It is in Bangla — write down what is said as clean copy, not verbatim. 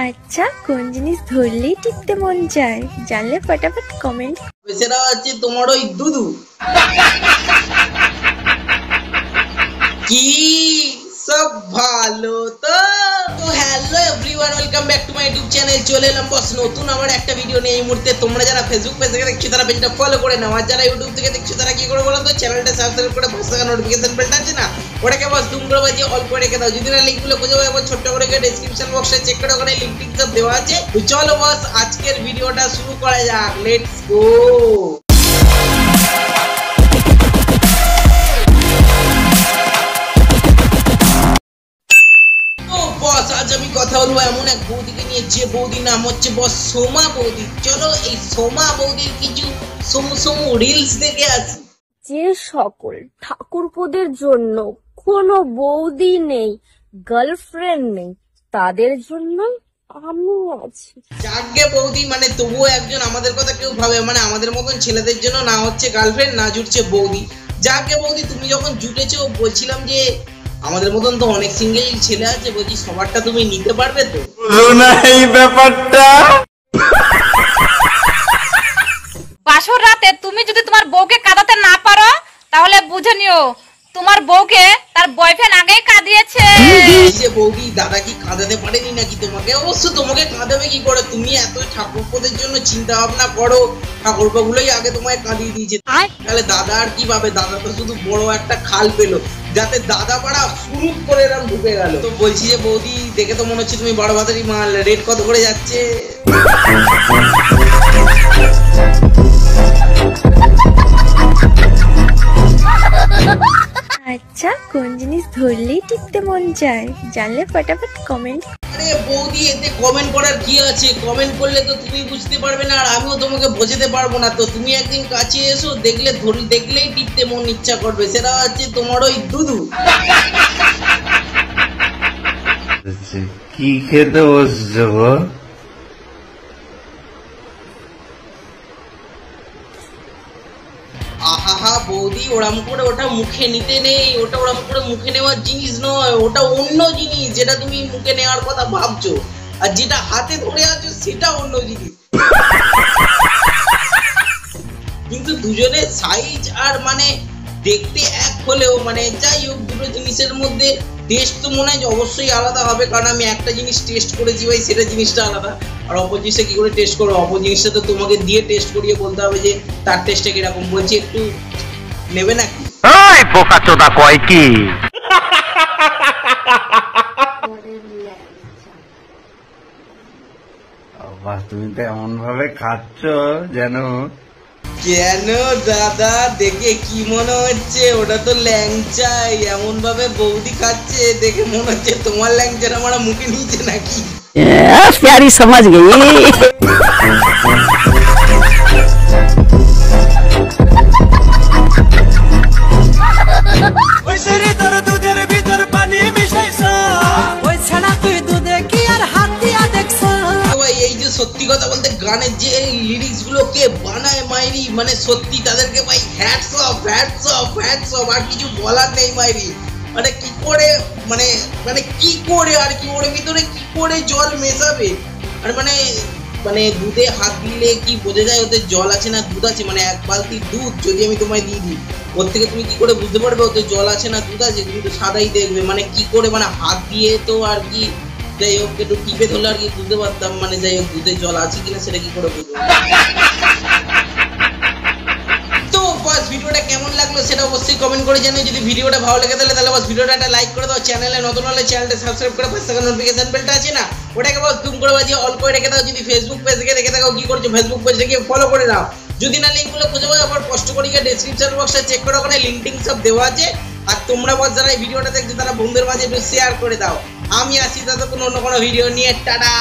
আচ্ছা, কোন জিনিস ধরলেই টিপতে মন চায়? জানলে ফটাফট কমেন্ট। সেটা হচ্ছে তোমার ওই দুদু। কি সব ভালো তো? Hello everyone, welcome back to my YouTube channel. চলে এলাম বস নতুন আমার একটা ভিডিও নিয়ে। এই মুহূর্তে তোমরা যারা ফেসবুক পেজ থেকে দেখছো তারা পেজটা ফলো করে নাও, আর যারা ইউটিউব থেকে দেখছো তারা কি করে বলো তো, চ্যানেলটা সাবস্ক্রাইব করে পাশে থাকা নোটিফিকেশন বেলটা আছে না, ওটাকে বস দুম করে বাজিয়ে অল করে রেখে দাও। যদি না লিঙ্কগুলো খুঁজে পাবে একবার ছোট্ট করে ডেসক্রিপশন বক্সে চেক করে ওখানে লিংক টিক সব দেওয়া আছে। তো চলো বস আজকের ভিডিওটা শুরু করা যাক, লেটস গো। আজ আমি কথা বলবো এমন এক বৌদিকে নিয়ে, যে বৌদির নাম হচ্ছে বস সোমা বৌদি। চলো এই সোমা বৌদির কিছু সমু রিলস দেখে আসি। যে সকল ঠাকুরপোদের জন্য কোনো বৌদি নেই, গার্লফ্রেন্ড নেই, তাদের জন্য আমি আছি। যাকে বৌদি মানে তবুও একজন আমাদের কথা কেউ ভাবে, মানে আমাদের মতন ছেলেদের জন্য না হচ্ছে গার্লফ্রেন্ড, না জুটছে বৌদি। যাকে বৌদি তুমি যখন জুটেছো, বলছিলাম যে আমাদের মতন তো অনেক সিঙ্গেল ছেলে আছে, বলছি সবারটা তুমি নিতে পারবে তো? এই ব্যাপারটা বাসর রাতে তুমি যদি তোমার বউকে কাঁদাতে না পারো, তাহলে বুঝে নিও তোমার বউকে তার বয়ফ্রেন্ড আগেই কাঁদিয়েছে। যে বৌদি দাদা কি কাঁদাতে পারেনি নাকি তোমাকে? অবশ্য তোমাকে কাঁদাবে কি করে? তুমি এত ঠাকুরপোদের জন্য চিন্তা ভাবনা করো, ঠাকুরপোগুলোই আগে তোমায় কাঁদিয়ে দিয়েছে। তাহলে দাদা আর কি ভাবে? দাদা তো শুধু বড় একটা খাল পেলো যাতে দাদা পাড়া শুরু করে এরকম ঢুকে গেল। তো বলছি যে বৌদি দেখে তো মনে হচ্ছে তুমি বড় ভাতারি মাল। রেট কত করে যাচ্ছে? আচ্ছা, কোন জিনিস ধরলেই টিপতে মন চায়? জানলে ফটাফট কমেন্ট। আরে বৌদি এতে কমেন্ট করার কি আছে? কমেন্ট করলে তো তুমি বুঝতে পারবে না, আর আমিও তোমাকে বোঝাতে পারবো না। তো তুমি একদিন কাছে এসো, দেখলেই টিপতে মন ইচ্ছা করবে। সেটা হচ্ছে তোমার ওই দুদু। কি খেতে বসছো? আহা বৌদি, ওরম করে ওটা মুখে নিতে নেই, ওটা ওরম করে মুখে নেওয়ার জিনিস নয়, ওটা অন্য জিনিস। যেটা তুমি মুখে নেওয়ার কথা ভাবছো আর যেটা হাতে ধরে আছো সেটা অন্য জিনিস। কিন্তু দুজনের সাইজ আর মানে দেখতে এক হলেও, মানে যাই হোক, দুটো জিনিসের মধ্যে টেস্ট তো মনে হয় অবশ্যই আলাদা হবে। কারণ আমি একটা জিনিস টেস্ট করেছি ভাই, সেটা জিনিসটা আলাদা। আর অপর জিনিসটা কি করে টেস্ট করবো? অপর জিনিসটা তো তোমাকে দিয়ে টেস্ট করিয়ে বলতে হবে যে তার টেস্টটা কিরকম। বলছি একটু নেবে নাকি? পোকা চোদা কয় কি? তুমি তো এমন ভাবে খাচ্ছ যেন কেন দাদা, দেখে কি মনে হচ্ছে? ওটা তো ল্যাংচাই। এমন ভাবে বৌদি খাচ্ছে দেখে মনে হচ্ছে তোমার ল্যাংচার আমার মুখে নিয়েছে নাকি? প্যারি সমাজ গেই। এই যে সত্যি কথা বলতে গানের যে লিরিক্স গুলো কে বানায় মাইরি, মানে সত্যি তাদেরকে ভাই হ্যাটস অফ। আর কিছু বলার নেই মাইরি। মানে কি করে মানে কি করে আর কি ওর ভিতরে কি করে জল মেশাবে? আর মানে দুধে হাত দিলে কি বোঝা যায় ওতে জল আছে না দুধ আছে? মানে এক বালতি দুধ যদি আমি তোমায় দিয়ে দিই, ওর থেকে তুমি কি করে বুঝতে পারবে ওতে জল আছে না দুধ আছে? তুমি তো সাদাই দেখবে। মানে কি করে, মানে হাত দিয়ে তো আর কি, যাই হোক একটু টিপে ধরলে আর কি বুঝতে পারতাম। মানে যাই হোক দুধে জল আছে কিনা সেটা কি করে বুঝবো? তো বাস ভিডিওটা কেমন লাগলো সেটা অবশ্যই কমেন্ট করে জানিও। যদি ভিডিওটা ভালো লেগে তাহলে বাস ভিডিওটা একটা লাইক করে দাও। চ্যানেলে নতুন হলে চ্যানেলটা সাবস্ক্রাইব করে পাশে থাকা নোটিফিকেশন বেলটা আছে না, ওটাকে বাস জুম করে বাজিয়ে অল করে রেখে দাও। যদি ফেসবুক পেজ থেকে দেখে থাকো, কি করছো? ফেসবুক পেজে গিয়ে ফলো করে নাও। যদি না লিঙ্কগুলো খুঁজে পাও, আবার কষ্ট করে গিয়ে ডেসক্রিপশন বক্সে চেক করে ওখানে লিঙ্ক টিঙ্ক সব দেওয়া আছে। আর তোমরা বাস যারা এই ভিডিওটা দেখছো তারা বন্ধুদের মাঝে একটু শেয়ার করে দাও। আমি আসি ততক্ষণ অন্য কোনো ভিডিও নিয়ে। টাটা।